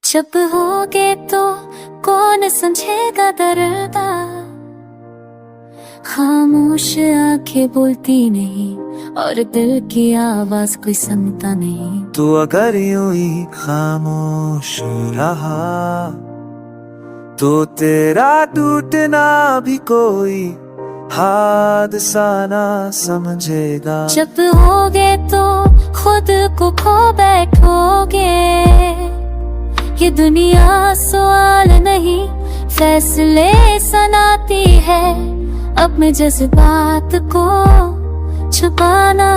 चुप होगे तो कौन समझेगा दर्द। खामोश आंखें बोलती नहीं और दिल की आवाज कोई सुनता नहीं। तू अगर यूं ही खामोश रहा तो तेरा टूटना भी कोई हादसा ना समझेगा। चुप होगे तो खुद को खो बैठोगे। ये दुनिया सवाल नहीं फैसले सुनाती है। अपने जज्बात को छुपाना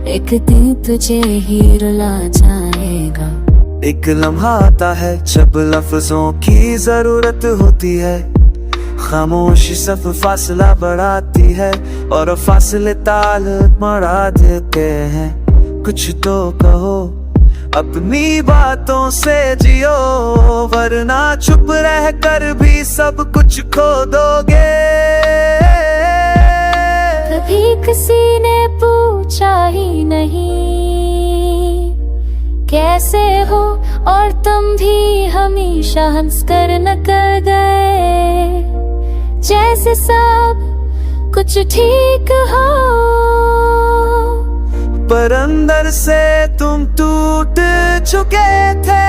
एक दिन तुझे ही रुला जाएगा। एक लम्हा आता है जब लफ्जों की जरूरत होती है। खामोशी सब फासला बढ़ाती है और फासले ताल मरा देते हैं। कुछ तो कहो अपनी बातों से जियो, वरना चुप रह कर भी सब कुछ खो दोगे। कभी किसी ने पूछा ही नहीं कैसे हो, और तुम भी हमेशा हंसकर निकल गए जैसे सब कुछ ठीक हो। पर अंदर से तुम टूट चुके थे,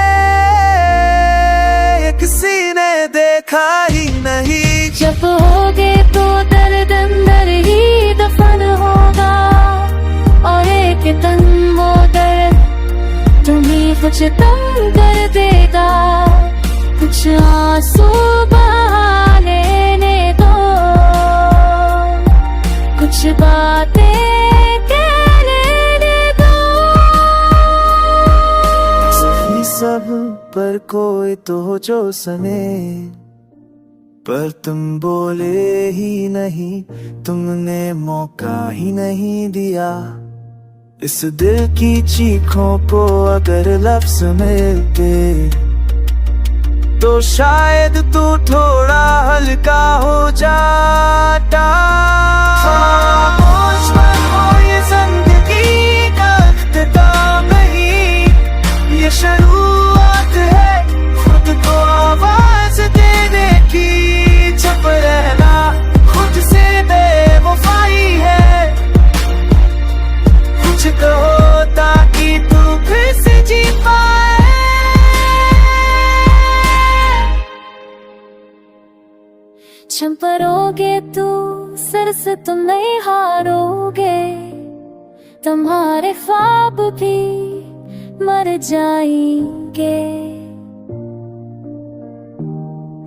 किसी ने देखा ही नहीं। जब होगे तो दर्द अंदर ही दफन होगा और एक दिन वो दर्द तुम्हें कुछ तंग कर देगा। कुछ आंसू बहा लेने दो, कुछ बातें कह लेने दो। सब पर कोई तो जो सने, पर तुम बोले ही नहीं, तुमने मौका ही नहीं दिया। इस दिल की चीखों को अगर लफ्ज मिलते तो शायद तू थोड़ा हल्का हो जाता। खामोश मन हो ये जिंदगी का इख्तिताम नहीं, ये शुरुआत है खुद को आवाज देने की। चुप रहना खुद से बेवफाई है, कुछ कहो ताकि तू फिर से जी पाए। चंपरोगे तू सर से तुम नहीं हारोगे, तुम्हारे ख्वाब भी मर जाएंगे।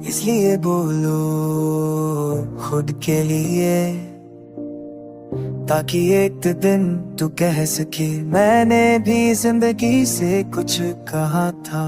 इसलिए बोलो खुद के लिए, ताकि एक दिन तू कह सके मैंने भी जिंदगी से कुछ कहा था।